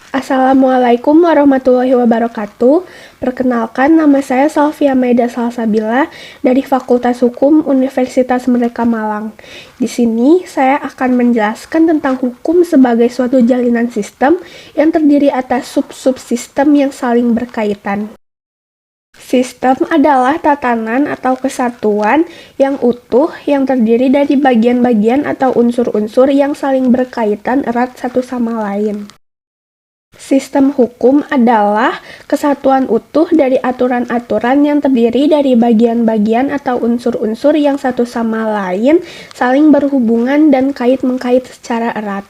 Assalamualaikum warahmatullahi wabarakatuh. Perkenalkan, nama saya Salvia Maida Salsabila dari Fakultas Hukum Universitas Merdeka Malang. Di sini saya akan menjelaskan tentang hukum sebagai suatu jalinan sistem yang terdiri atas sub-subsistem yang saling berkaitan. Sistem adalah tatanan atau kesatuan yang utuh yang terdiri dari bagian-bagian atau unsur-unsur yang saling berkaitan erat satu sama lain. Sistem hukum adalah kesatuan utuh dari aturan-aturan yang terdiri dari bagian-bagian atau unsur-unsur yang satu sama lain saling berhubungan dan kait-mengkait secara erat.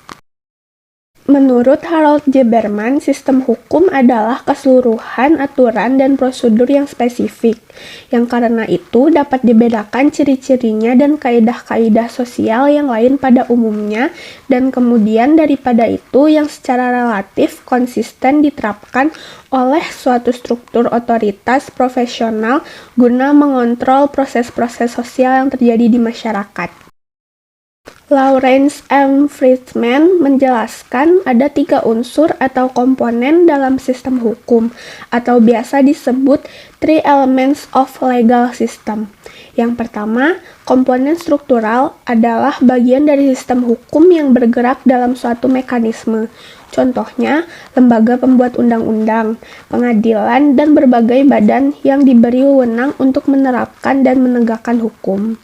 Menurut Harold J. Berman, sistem hukum adalah keseluruhan aturan dan prosedur yang spesifik, yang karena itu dapat dibedakan ciri-cirinya dan kaidah-kaidah sosial yang lain pada umumnya, dan kemudian daripada itu yang secara relatif konsisten diterapkan oleh suatu struktur otoritas profesional guna mengontrol proses-proses sosial yang terjadi di masyarakat. Lawrence M. Friedman menjelaskan ada 3 unsur atau komponen dalam sistem hukum, atau biasa disebut 3 elements of legal system. Yang pertama, komponen struktural adalah bagian dari sistem hukum yang bergerak dalam suatu mekanisme. Contohnya, lembaga pembuat undang-undang, pengadilan, dan berbagai badan yang diberi wewenang untuk menerapkan dan menegakkan hukum.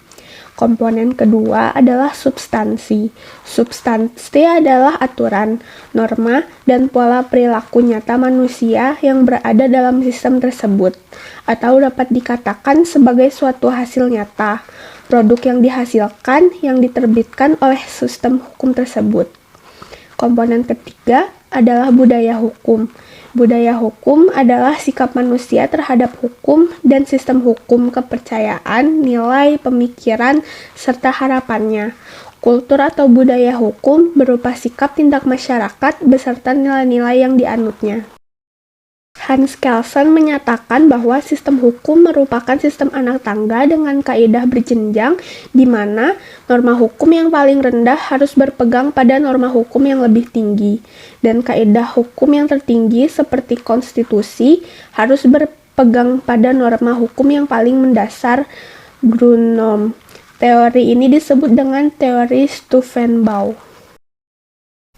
Komponen kedua adalah substansi. Substansi adalah aturan, norma, dan pola perilaku nyata manusia yang berada dalam sistem tersebut, atau dapat dikatakan sebagai suatu hasil nyata, produk yang dihasilkan yang diterbitkan oleh sistem hukum tersebut. Komponen ketiga adalah budaya hukum. Budaya hukum adalah sikap manusia terhadap hukum dan sistem hukum, kepercayaan, nilai, pemikiran, serta harapannya. Kultur atau budaya hukum berupa sikap tindak masyarakat beserta nilai-nilai yang dianutnya. Hans Kelsen menyatakan bahwa sistem hukum merupakan sistem anak tangga dengan kaidah berjenjang, di mana norma hukum yang paling rendah harus berpegang pada norma hukum yang lebih tinggi, dan kaidah hukum yang tertinggi seperti konstitusi harus berpegang pada norma hukum yang paling mendasar, Grundnorm. Teori ini disebut dengan teori Stufenbau.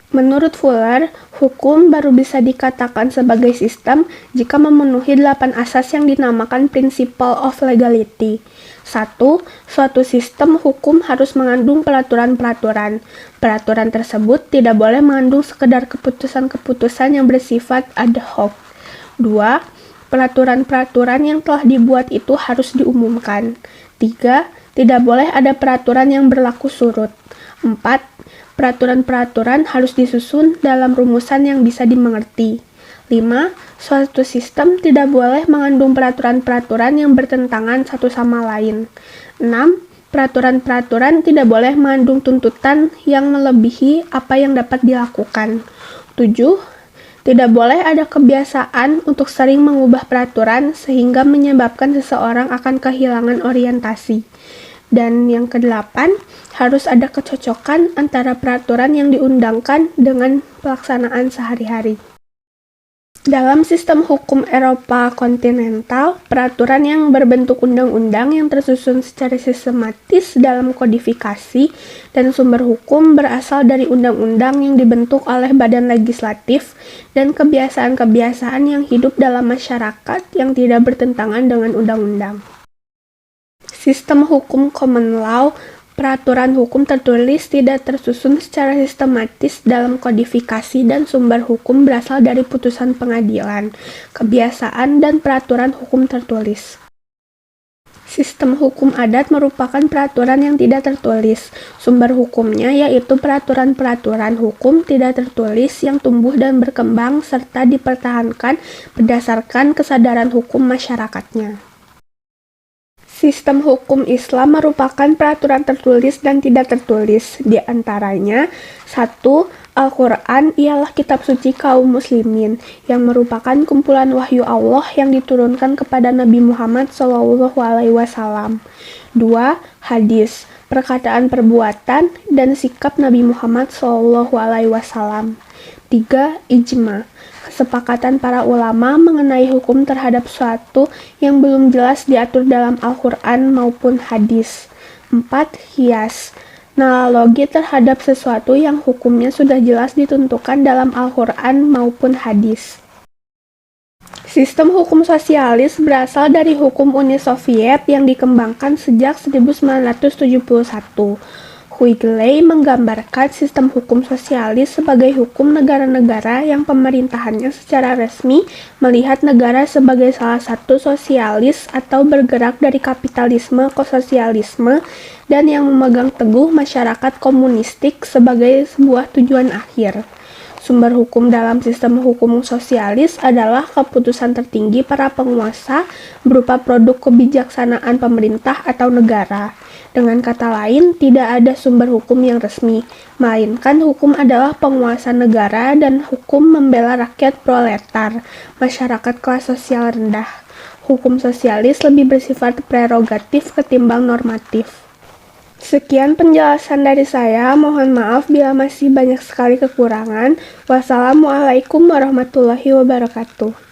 Menurut Fuller, hukum baru bisa dikatakan sebagai sistem jika memenuhi 8 asas yang dinamakan Principle of Legality. 1. Suatu sistem hukum harus mengandung peraturan-peraturan. Peraturan tersebut tidak boleh mengandung sekedar keputusan-keputusan yang bersifat ad hoc. 2. Peraturan-peraturan yang telah dibuat itu harus diumumkan. 3. Tidak boleh ada peraturan yang berlaku surut. 4. Peraturan-peraturan harus disusun dalam rumusan yang bisa dimengerti. 5. Suatu sistem tidak boleh mengandung peraturan-peraturan yang bertentangan satu sama lain. 6. Peraturan-peraturan tidak boleh mengandung tuntutan yang melebihi apa yang dapat dilakukan. 7. Tidak boleh ada kebiasaan untuk sering mengubah peraturan sehingga menyebabkan seseorang akan kehilangan orientasi. Dan yang ke-8, harus ada kecocokan antara peraturan yang diundangkan dengan pelaksanaan sehari-hari. Dalam sistem hukum Eropa kontinental, peraturan yang berbentuk undang-undang yang tersusun secara sistematis dalam kodifikasi dan sumber hukum berasal dari undang-undang yang dibentuk oleh badan legislatif dan kebiasaan-kebiasaan yang hidup dalam masyarakat yang tidak bertentangan dengan undang-undang. Sistem hukum common law, peraturan hukum tertulis tidak tersusun secara sistematis dalam kodifikasi dan sumber hukum berasal dari putusan pengadilan, kebiasaan, dan peraturan hukum tertulis. Sistem hukum adat merupakan peraturan yang tidak tertulis. Sumber hukumnya yaitu peraturan-peraturan hukum tidak tertulis yang tumbuh dan berkembang serta dipertahankan berdasarkan kesadaran hukum masyarakatnya. Sistem hukum Islam merupakan peraturan tertulis dan tidak tertulis. Di antaranya, 1. Al-Quran ialah kitab suci kaum muslimin, yang merupakan kumpulan wahyu Allah yang diturunkan kepada Nabi Muhammad SAW. 2. Hadis. perkataan perbuatan, dan sikap Nabi Muhammad SAW. 3. Ijma, kesepakatan para ulama mengenai hukum terhadap suatu yang belum jelas diatur dalam Al-Quran maupun hadis. 4. Qiyas, analogi terhadap sesuatu yang hukumnya sudah jelas ditentukan dalam Al-Quran maupun hadis. Sistem hukum sosialis berasal dari hukum Uni Soviet yang dikembangkan sejak 1971. Quigley menggambarkan sistem hukum sosialis sebagai hukum negara-negara yang pemerintahannya secara resmi melihat negara sebagai salah satu sosialis atau bergerak dari kapitalisme ke sosialisme dan yang memegang teguh masyarakat komunistik sebagai sebuah tujuan akhir. Sumber hukum dalam sistem hukum sosialis adalah keputusan tertinggi para penguasa berupa produk kebijaksanaan pemerintah atau negara. Dengan kata lain, tidak ada sumber hukum yang resmi, melainkan hukum adalah penguasa negara dan hukum membela rakyat proletar, masyarakat kelas sosial rendah. Hukum sosialis lebih bersifat prerogatif ketimbang normatif. Sekian penjelasan dari saya, mohon maaf bila masih banyak sekali kekurangan. Wassalamualaikum warahmatullahi wabarakatuh.